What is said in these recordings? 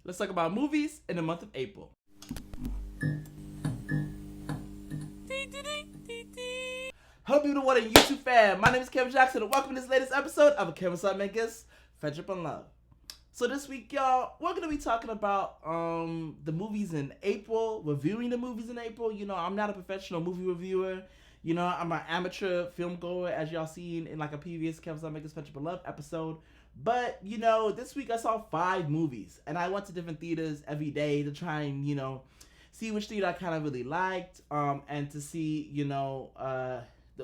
Let's talk about movies in the month of April. Hello, beautiful one and YouTube fan. My name is Kevin Jackson, and welcome to this latest episode of Kevin Makers Friendship and Love. So this week, y'all, we're gonna be talking about the movies in April, reviewing the movies in April. You know, I'm not a professional movie reviewer. You know, I'm an amateur film goer, as y'all seen in like a previous Kevin Makers Friendship and Love episode. But, you know, this week I saw 5 movies, and I went to different theaters every day to try and, you know, see which theater I kind of really liked, and to see, you know,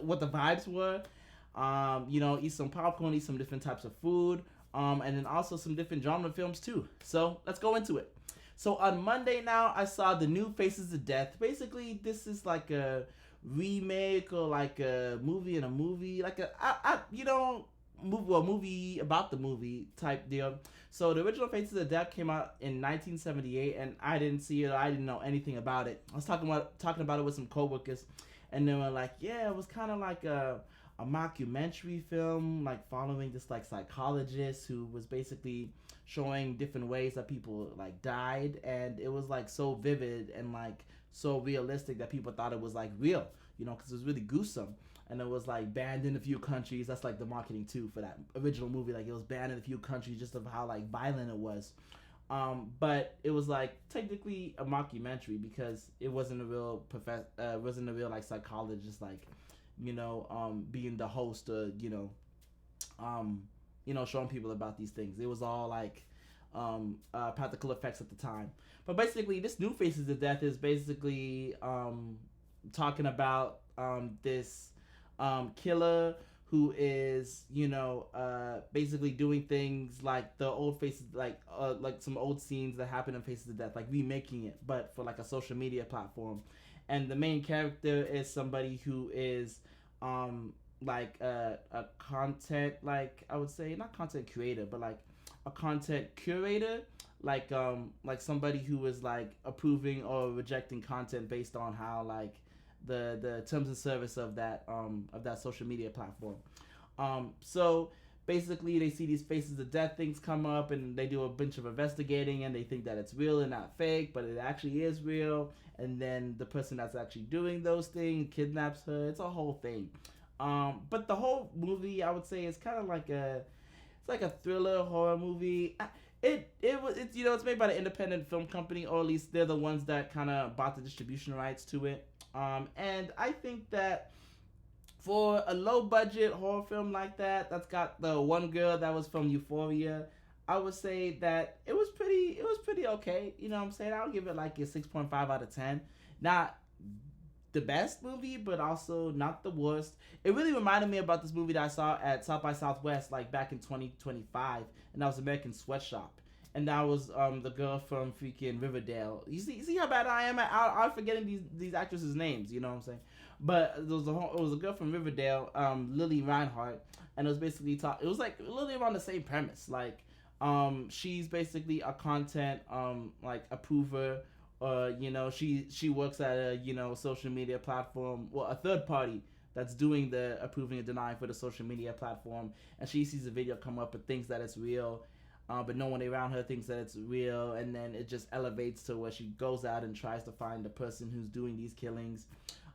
what the vibes were. You know, eat some popcorn, eat some different types of food, and then also some different genre films too. So let's go into it. So on Monday now, I saw the new Faces of Death. Basically, this is like a remake or like a movie in a movie, like movie about the movie type deal. So the original Faces of Death came out in 1978, and I didn't see it. I didn't know anything about it. I was talking about it with some coworkers, and they were like, "Yeah, it was kind of like a mockumentary film, like following this like psychologist who was basically showing different ways that people like died, and it was like so vivid and like so realistic that people thought it was like real, you know, because it was really gruesome." And it was like banned in a few countries. That's like the marketing too for that original movie. Like it was banned in a few countries just of how like violent it was. But it was like technically a mockumentary because it wasn't a real like psychologist, like, you know, being the host or, you know, showing people about these things. It was all like practical effects at the time. But basically, this new Faces of Death is basically talking about this killer who is, you know, basically doing things like the old Faces, like some old scenes that happened in Faces of Death, like remaking it, but for like a social media platform. And the main character is somebody who is like a content, like I would say not content creator, but like a content curator, like somebody who is like approving or rejecting content based on how like the terms of service of that social media platform. So basically they see these Faces of Death things come up, and they do a bunch of investigating, and they think that it's real and not fake, but it actually is real. And then the person that's actually doing those things kidnaps her. It's a whole thing. But the whole movie, I would say, is kind of like it's like a thriller horror movie. It's you know, it's made by the independent film company, or at least they're the ones that kind of bought the distribution rights to it. And I think that for a low budget horror film like that, that's got the one girl that was from Euphoria, I would say that it was pretty okay. You know what I'm saying? I'll give it like a 6.5 out of 10. Not the best movie, but also not the worst. It really reminded me about this movie that I saw at South by Southwest like back in 2025, and that was American Sweatshop. And that was the girl from freaking Riverdale. You see how bad I am at I'm forgetting these actresses' names. You know what I'm saying? But it was a girl from Riverdale, Lily Reinhart, and it was basically it was like literally around the same premise. Like she's basically a content like approver, you know, she works at a, you know, social media platform, well, a third party that's doing the approving and denying for the social media platform, and she sees a video come up and thinks that it's real. But no one around her thinks that it's real, and then it just elevates to where she goes out and tries to find the person who's doing these killings.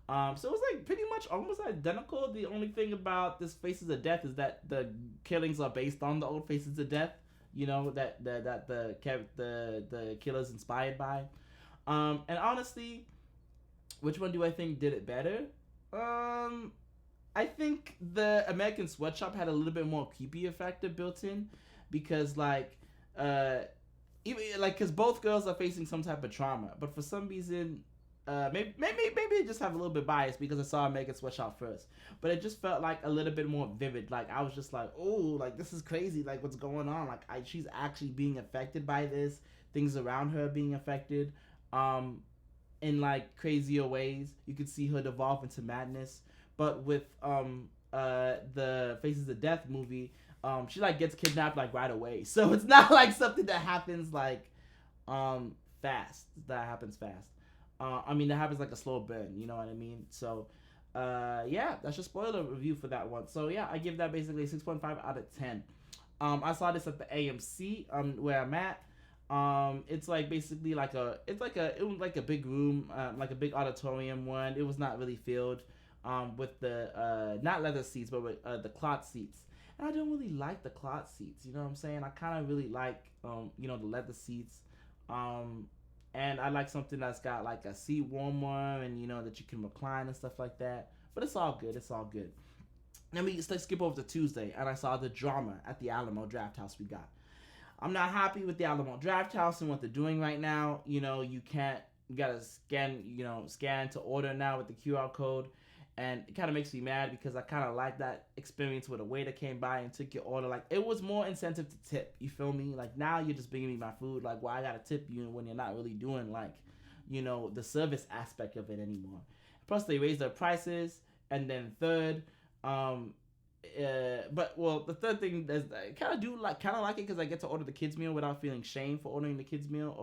So it was like pretty much almost identical. The only thing about this Faces of Death is that the killings are based on the old Faces of Death, you know, that the killer's inspired by. And honestly, which one do I think did it better? I think the American Sweatshop had a little bit more creepy factor built in, because like even like because both girls are facing some type of trauma, but for some reason maybe I just have a little bit bias because I saw American Sweatshop first, but it just felt like a little bit more vivid. Like I was just like, oh, like this is crazy, like what's going on, like she's actually being affected by this, things around her being affected in like crazier ways. You could see her devolve into madness. But with the Faces of Death movie, she like gets kidnapped like right away, so it's not like something that happens like fast. That happens fast. I mean, that happens like a slow burn. You know what I mean? So, yeah, that's your spoiler review for that one. So yeah, I give that basically 6.5 out of 10. I saw this at the AMC, where I'm at. It's like basically like it was like a big room, like a big auditorium one. It was not really filled, with the not leather seats, but with the cloth seats. And I don't really like the cloth seats. You know what I'm saying? I kind of really like the leather seats. Um, and I like something that's got like a seat warmer and that you can recline and stuff like that. But it's all good. It's all good. Let's skip over to Tuesday, and I saw the drama at the Alamo Draft House we got. I'm not happy with the Alamo Draft House and what they're doing right now. You can't, you gotta scan to order now with the QR code. And it kind of makes me mad because I kind of like that experience where the waiter came by and took your order. Like, it was more incentive to tip. You feel me? Like, now you're just bringing me my food. Like, why I gotta tip you when you're not really doing, like, the service aspect of it anymore. Plus, they raised their prices. And then third, the third thing is I kind of like it because I get to order the kids meal without feeling shame for ordering the kids meal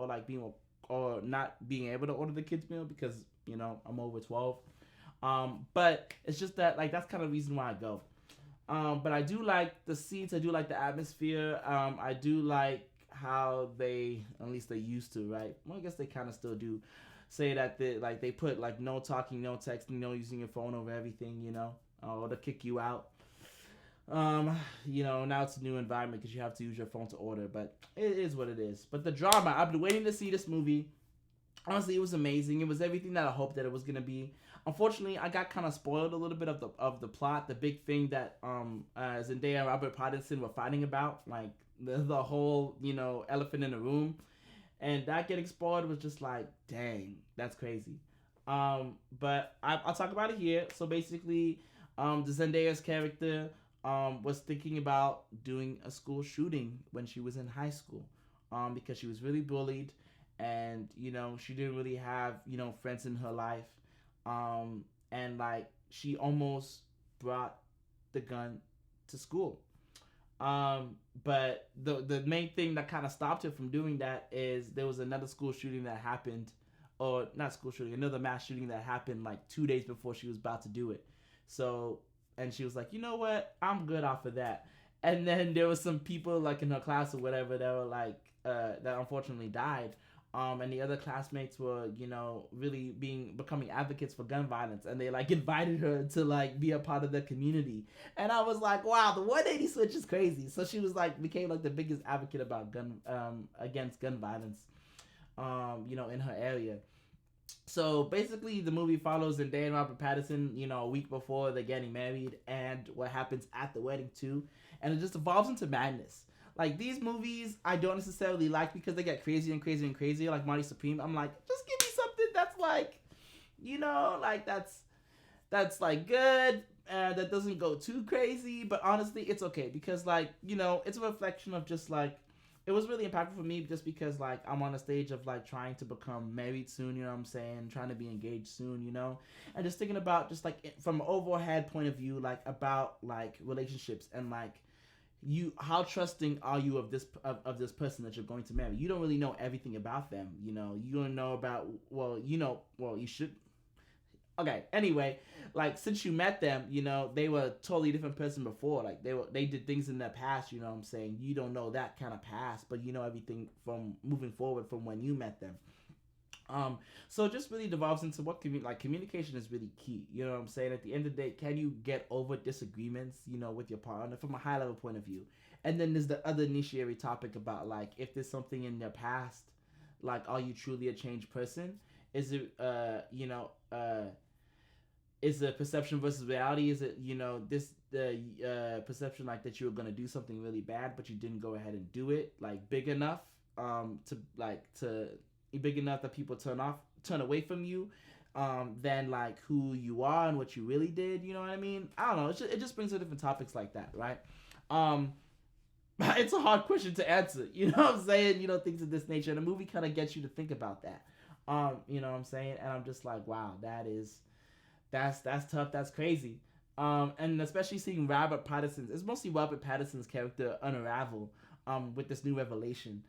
or not being able to order the kids meal because I'm over 12. But it's just that like that's kind of the reason why I go. But I do like the seats. I do like the atmosphere. I do like how at least they used to, right? Well, I guess they kind of still do. Say that they put like no talking, no texting, no using your phone over everything, or to kick you out. Now it's a new environment because you have to use your phone to order, but it is what it is. But the drama, I've been waiting to see this movie. Honestly, it was amazing. It was everything that I hoped that it was gonna be. Unfortunately, I got kind of spoiled a little bit of the plot. The big thing that Zendaya and Robert Pattinson were fighting about, like the whole elephant in the room, and that getting spoiled was just like, dang, that's crazy. But I'll talk about it here. So basically, the Zendaya's character was thinking about doing a school shooting when she was in high school, because she was really bullied, and she didn't really have friends in her life, and like she almost brought the gun to school. But the main thing that kind of stopped her from doing that is there was another school shooting that happened, or not school shooting, another mass shooting that happened like 2 days before she was about to do it. So, and she was like, you know what, I'm good off of that. And then there was some people like in her class or whatever that were like that unfortunately died. And the other classmates were, really becoming advocates for gun violence, and they like invited her to like be a part of the community. And I was like, wow, the 180 switch is crazy. So she was like became like the biggest advocate about against gun violence, in her area. So basically, the movie follows Zendaya and Robert Pattinson, a week before they're getting married, and what happens at the wedding too, and it just evolves into madness. Like, these movies, I don't necessarily like because they get crazier and crazier and crazier. Like Marty Supreme, I'm like, just give me something that's like, like that's like good, that doesn't go too crazy. But honestly, it's okay because like, it's a reflection of just like, it was really impactful for me just because like I'm on a stage of like trying to become married soon, you know what I'm saying, trying to be engaged soon, and just thinking about just like from an overhead point of view, like about like relationships and like how trusting are you of this person that you're going to marry. You don't really know everything about them, you don't know about you should. Okay, anyway, like since you met them, they were a totally different person before. Like they did things in their past, you know what I'm saying. You don't know that kind of past, but you know everything from moving forward from when you met them. So it just really devolves into what communication is really key. You know what I'm saying? At the end of the day, can you get over disagreements, with your partner from a high level point of view? And then there's the other initiatory topic about like if there's something in your past, like are you truly a changed person? Is it is it perception versus reality? Is it this the perception like that you were gonna do something really bad but you didn't go ahead and do it like big enough to big enough that people turn away from you, than like who you are and what you really did. You know what I mean? I don't know. It just brings up different topics like that, right? It's a hard question to answer. You know what I'm saying? Things of this nature. And the movie kind of gets you to think about that. You know what I'm saying? And I'm just like, wow, that's tough. That's crazy. And especially seeing Robert Pattinson's, it's mostly Robert Pattinson's character unravel, with this new revelation,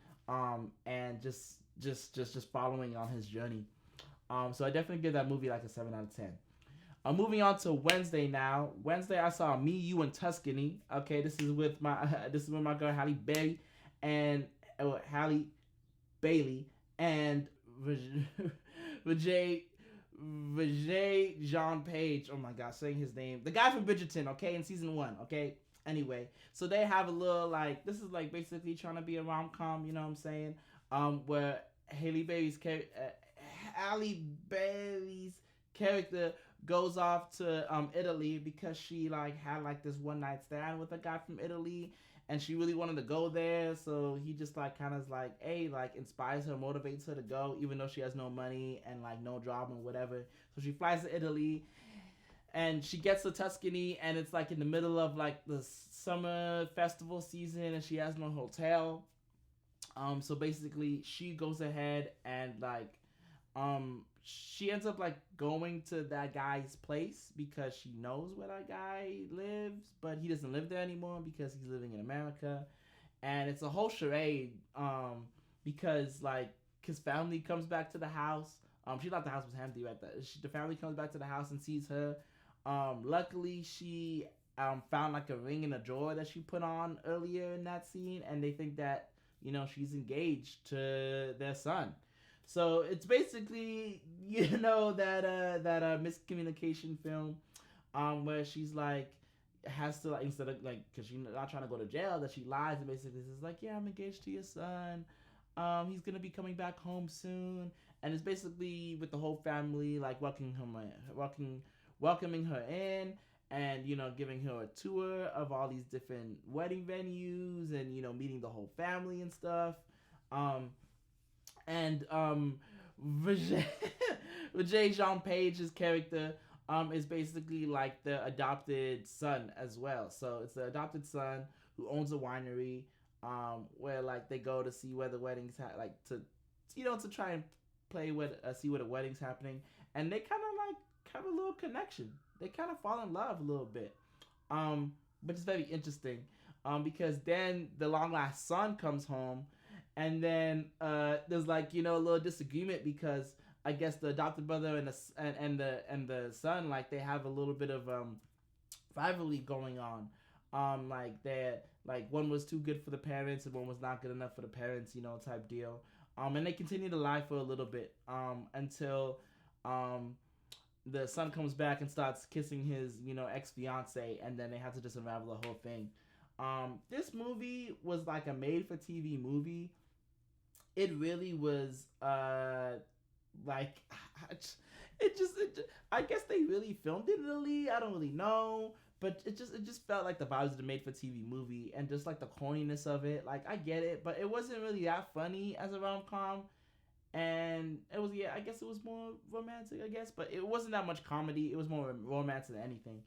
and just following on his journey. So I definitely give that movie like a 7 out of 10. Moving on to Wednesday now. Wednesday I saw Me, You, and Tuscany. Okay, this is with my girl Halle Berry and Halle Bailey, and Vijay Vijay Jean Page. Oh my god, saying his name. The guy from Bridgerton, okay, in season 1, okay? Anyway, so they have a little like this is like basically trying to be a rom com, you know what I'm saying? Where Halle Bailey's character goes off to Italy because she like had like this one night stand with a guy from Italy, and she really wanted to go there, so he just like kind of like like inspires her, motivates her to go even though she has no money and like no job and whatever. So she flies to Italy, and she gets to Tuscany, and it's like in the middle of like the summer festival season, and she has no hotel. So basically she goes ahead and like she ends up like going to that guy's place because she knows where that guy lives, but he doesn't live there anymore because he's living in America. And it's a whole charade because like his family comes back to the house. She thought the house was empty right there. The family comes back to the house and sees her. Luckily she found like a ring in a drawer that she put on earlier in that scene, and they think that, you know, she's engaged to their son. So it's basically, you know, that miscommunication film, where she's like has to like, instead of like, because she's not trying to go to jail, that she lies and basically says like, yeah, I'm engaged to your son. He's gonna be coming back home soon, and it's basically with the whole family like welcoming her in, and, you know, giving her a tour of all these different wedding venues, and, you know, meeting the whole family and stuff. Vijay, Vijay Jean Page's character is basically like the adopted son as well. So it's the adopted son who owns a winery, where like they go to see where the weddings like to, you know, to try and play with see where the wedding's happening, and they kind of like have a little connection. They kind of fall in love a little bit, but it's very interesting, because then the long lost son comes home, and then there's like, you know, a little disagreement because I guess the adopted brother and the son, like they have a little bit of rivalry going on. Like they're like one was too good for the parents and one was not good enough for the parents, you know, type deal. And they continue to lie for a little bit until the son comes back and starts kissing his, you know, ex-fiance, and then they have to just unravel the whole thing. This movie was like a made-for-TV movie. It really was like I guess they really filmed it in Italy. I don't really know, but it just felt like the vibes of the made-for-TV movie, and just like the corniness of it. Like I get it, but it wasn't really that funny as a rom-com. And it was, yeah, I guess it was more romantic, I guess, but it wasn't that much comedy. It was more romance than anything.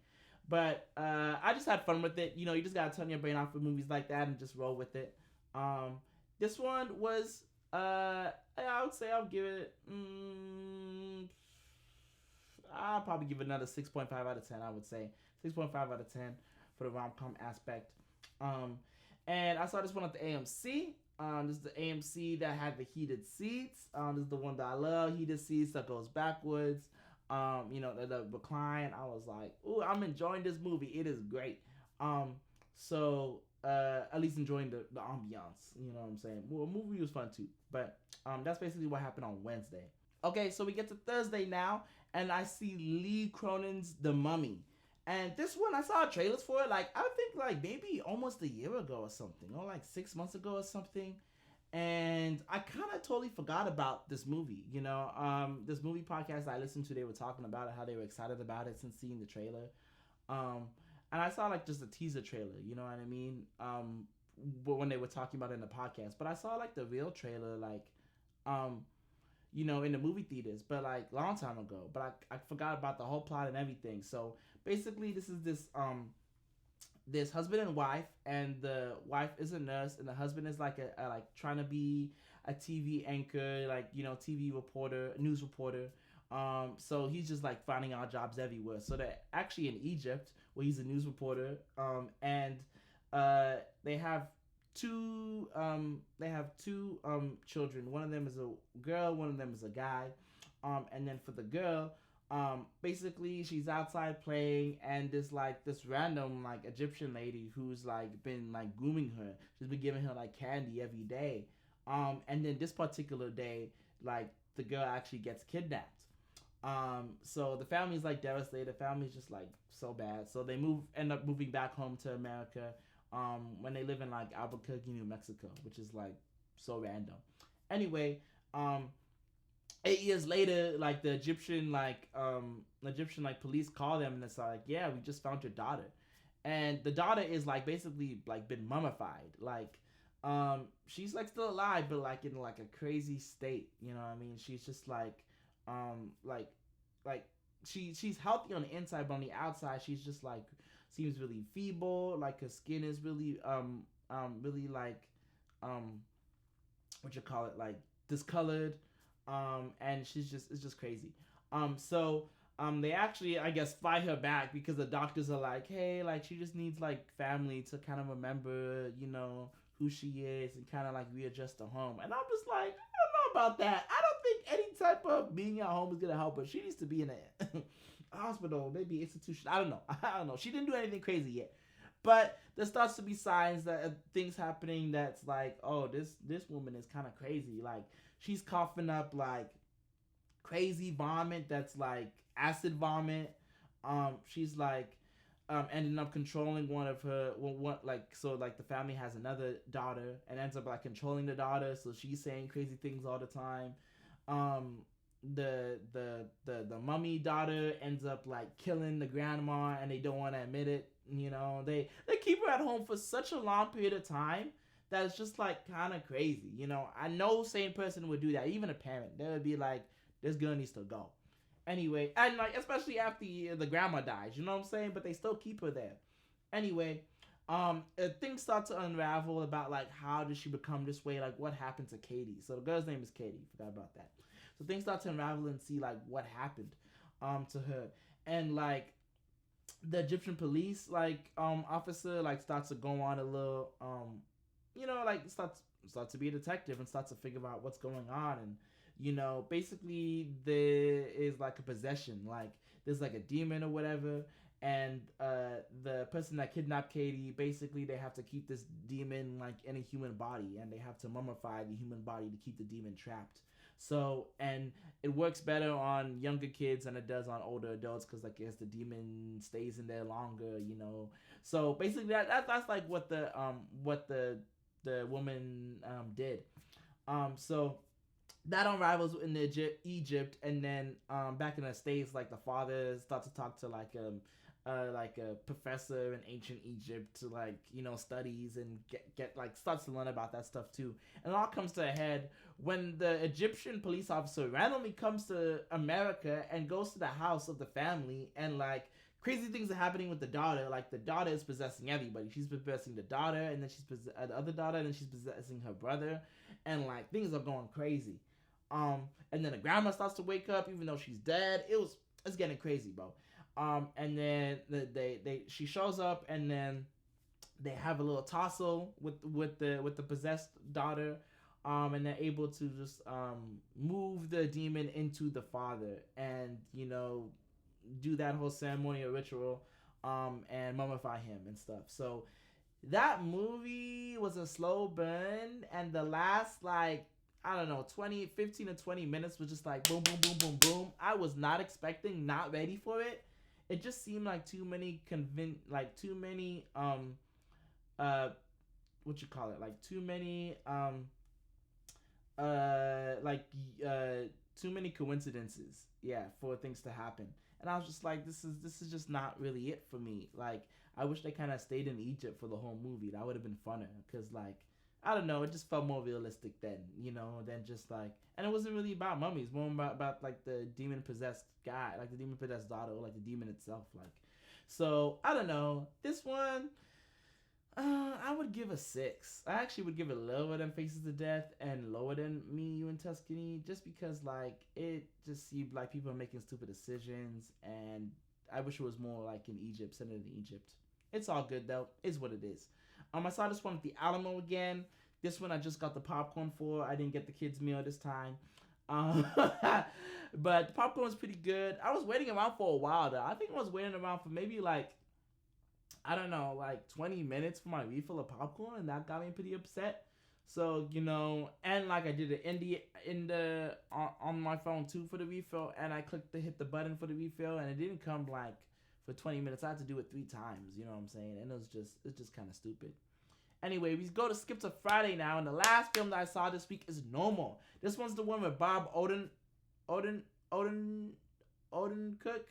But I just had fun with it. You know, you just gotta turn your brain off with movies like that and just roll with it. This one was I would say I'll give it I'll probably give it another 6.5 out of 10. I would say 6.5 out of 10 for the rom-com aspect. And I saw this one at the AMC. This is the AMC that had the heated seats. This is the one that I love. Heated seats that goes backwards. You know, the recline. I was like, ooh, I'm enjoying this movie. It is great. So at least enjoying the ambiance. You know what I'm saying? Well, the movie was fun too. But that's basically what happened on Wednesday. Okay, so we get to Thursday now, and I see Lee Cronin's The Mummy. And this one, I saw trailers for it, like, I think, like, maybe almost a year ago or something, or, like, 6 months ago or something. And I kind of totally forgot about this movie, you know. This movie podcast I listened to, they were talking about it, how they were excited about it since seeing the trailer. And I saw, like, just a teaser trailer, you know what I mean? When they were talking about it in the podcast. But I saw, like, the real trailer, like, you know, in the movie theaters, but like long time ago. But I forgot about the whole plot and everything. So basically, this is this husband and wife, and the wife is a nurse, and the husband is like a like trying to be a TV anchor, like, you know, TV reporter, news reporter. So he's just like finding out jobs everywhere. So they're actually in Egypt, where he's a news reporter. And they have two children. One of them is a girl, one of them is a guy. And then for the girl, basically she's outside playing, and this random like Egyptian lady who's like been like grooming her. She's been giving her like candy every day. And then this particular day, like the girl actually gets kidnapped. So the family's like devastated. The family's just like so bad. So they end up moving back home to America. When they live in like Albuquerque, New Mexico, which is like so random. Anyway, 8 years later, like the Egyptian like police call them and it's like, yeah, we just found your daughter, and the daughter is like basically like been mummified, like she's like still alive but like in like a crazy state, you know what I mean? She's just um like like she's healthy on the inside but on the outside she's just like seems really feeble, like her skin is really really like um what you call it, like discolored, and she's just it's just crazy. So they actually I guess fly her back because the doctors are like, hey, like she just needs like family to kind of remember, you know, who she is and kind of like readjust to home. And I'm just like, I don't know about that. I don't think any type of being at home is gonna help her. She needs to be in a hospital, maybe institution. I don't know. I don't know. She didn't do anything crazy yet. But there starts to be signs that things happening that's like, oh, this woman is kind of crazy. Like she's coughing up like crazy vomit that's like acid vomit. She's like ending up controlling one of her what like so like the family has another daughter and ends up like controlling the daughter, so she's saying crazy things all the time. Um the mummy daughter ends up like killing the grandma and they don't want to admit it, you know. They keep her at home for such a long period of time that it's just like kind of crazy, you know. I know sane person would do that, even a parent. They would be like, this girl needs to go. Anyway, and like especially after the grandma dies, you know what I'm saying? But they still keep her there. Anyway, things start to unravel about like how did she become this way, like what happened to Katie. So the girl's name is Katie, forgot about that. So things start to unravel and see like what happened to her. And like the Egyptian police like officer like starts to go on a little you know, like starts to be a detective and starts to figure out what's going on. And you know, basically there is like a possession, like there's like a demon or whatever, and the person that kidnapped Katie, basically they have to keep this demon like in a human body, and they have to mummify the human body to keep the demon trapped. So, and it works better on younger kids than it does on older adults because like I guess the demon stays in there longer, you know. So basically that's like what the woman did. So that unravels in Egypt, and then back in the States, like the father starts to talk to like a professor in ancient Egypt to like, you know, studies and get like starts to learn about that stuff too. And it all comes to a head when the Egyptian police officer randomly comes to America and goes to the house of the family, and like crazy things are happening with the daughter. Like the daughter is possessing everybody. She's possessing the daughter, and then she's the other daughter, and then she's possessing her brother, and like things are going crazy. And then the grandma starts to wake up even though she's dead. It's getting crazy, bro. And then she shows up, and then they have a little tussle with the possessed daughter. And they're able to just move the demon into the father, and you know, do that whole ceremonial ritual, and mummify him and stuff. So that movie was a slow burn, and the last like I don't know 15 to 20 minutes was just like boom boom boom boom boom. I was not expecting, not ready for it. It just seemed like too many too many what you call it, like too many too many coincidences, yeah, for things to happen. And I was just like, this is just not really it for me. Like I wish they kind of stayed in Egypt for the whole movie. That would have been funner, because like I don't know, it just felt more realistic then, you know, than just like, and it wasn't really about mummies, more about like the demon possessed guy, like the demon possessed daughter, or like the demon itself, like. So I don't know, this one I would give a 6. I actually would give it lower than Faces of Death and lower than Me, You, and Tuscany, just because like it just seemed like people are making stupid decisions, and I wish it was more like in Egypt, centered in Egypt. It's all good though. It's what it is. I saw this one at the Alamo again. This one I just got the popcorn for. I didn't get the kids meal this time. But the popcorn was pretty good. I was waiting around for a while though. I think I was waiting around for maybe like, I don't know, like 20 minutes for my refill of popcorn, and that got me pretty upset. So and like I did it in the on my phone too for the refill, and I clicked to hit the button for the refill, and it didn't come like for 20 minutes. I had to do it 3 times. You know what I'm saying? And it's just kind of stupid. Anyway, we go to skip to Friday now, and the last film that I saw this week is Normal. This one's the one with Bob Odin, Cook.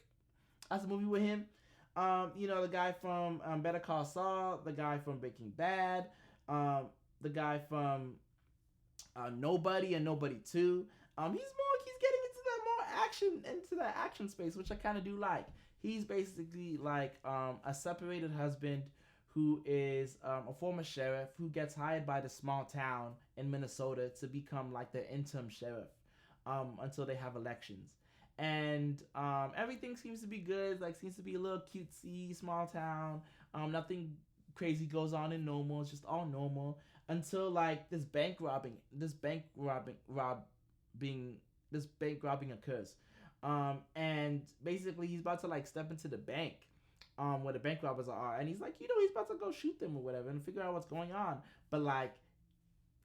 That's a movie with him. The guy from Better Call Saul, the guy from Breaking Bad, the guy from Nobody and Nobody 2. He's getting into that action space, which I kind of do like. He's basically like a separated husband who is a former sheriff who gets hired by the small town in Minnesota to become like the interim sheriff until they have elections. And everything seems to be good. Like, seems to be a little cutesy, small town. Nothing crazy goes on in Normal. It's just all normal until like this bank robbing occurs. And basically he's about to like step into the bank where the bank robbers are, and he's like, he's about to go shoot them or whatever and figure out what's going on. But like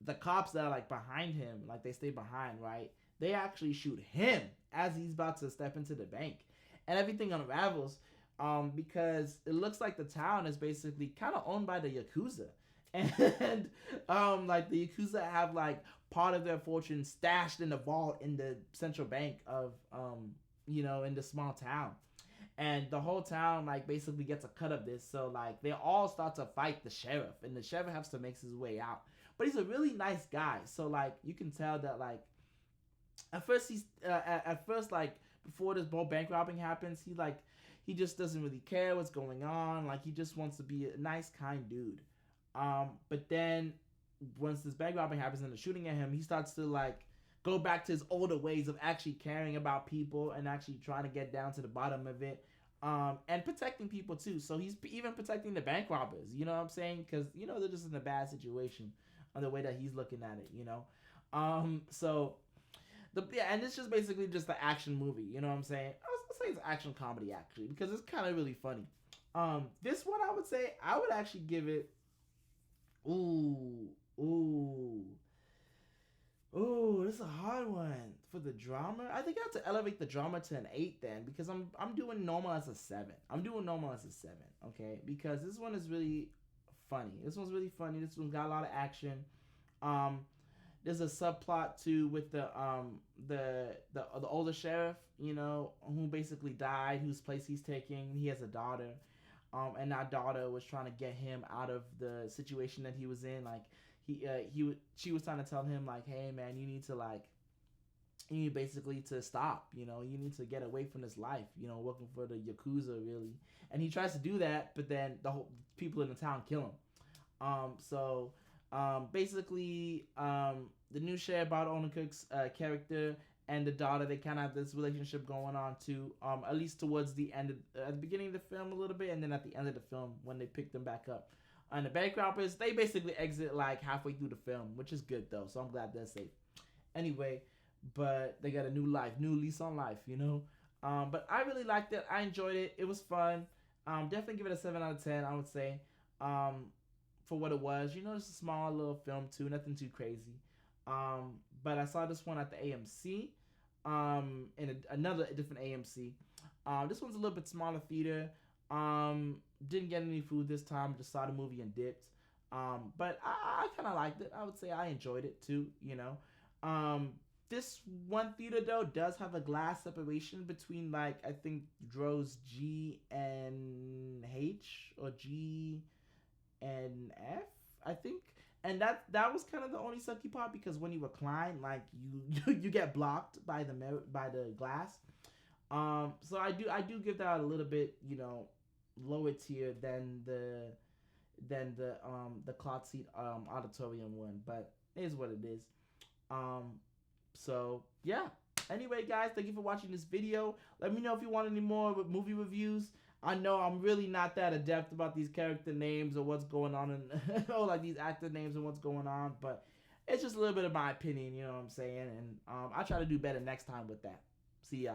the cops that are like behind him, like they stay behind, right? They actually shoot him as he's about to step into the bank, and everything unravels because it looks like the town is basically kind of owned by the Yakuza. And like the Yakuza have like part of their fortune stashed in the vault in the central bank of in the small town. And the whole town like basically gets a cut of this. So like they all start to fight the sheriff, and the sheriff has to make his way out. But he's a really nice guy. So like you can tell that like at first like before this whole bank robbing happens, he just doesn't really care what's going on. Like he just wants to be a nice, kind dude. But then once this bank robbing happens and they're shooting at him, he starts to like go back to his older ways of actually caring about people and actually trying to get down to the bottom of it. And protecting people too. So he's even protecting the bank robbers, you know what I'm saying? Because, they're just in a bad situation on the way that he's looking at it, and it's just basically just the action movie, you know what I'm saying? I'll say it's action comedy actually, because it's kind of really funny. This one I would actually give it, this is a hard one for the drama. I think I have to elevate the drama to an 8 then, because I'm doing Normal as a 7. Okay? Because this one is really funny. This one's got a lot of action. There's a subplot too with the older sheriff, who basically died, whose place he's taking. He has a daughter. And that daughter was trying to get him out of the situation that he was in. Like she was trying to tell him like, hey man, you need basically to stop. You need to get away from this life. Working for the Yakuza really. And he tries to do that, but then the whole people in the town kill him. Basically, the new sheriff, Bob Oden Cook's character, and the daughter, they kind of have this relationship going on too, at least towards the end at the beginning of the film a little bit, and then at the end of the film when they pick them back up. And the bank robbers, they basically exit like halfway through the film, which is good though, so I'm glad they're safe. Anyway, but they got a new lease on life, but I really liked it. I enjoyed it. It was fun. Definitely give it a 7 out of 10, I would say, for what it was. It's a small little film too, nothing too crazy. But I saw this one at the AMC, in another different AMC. This one's a little bit smaller theater. Didn't get any food this time. Just saw the movie and dipped. But I kind of liked it. I would say I enjoyed it too. This one theater though does have a glass separation between like I think rows G and H or G and F, I think. And that was kind of the only sucky part, because when you recline, like you get blocked by the glass. So I do give that a little bit, lower tier than the cloth seat auditorium one, but it is what it is. So yeah. Anyway, guys, thank you for watching this video. Let me know if you want any more movie reviews. I know I'm really not that adept about these character names or what's going on and like these actor names and what's going on, but it's just a little bit of my opinion, you know what I'm saying? And I'll try to do better next time with that. See ya.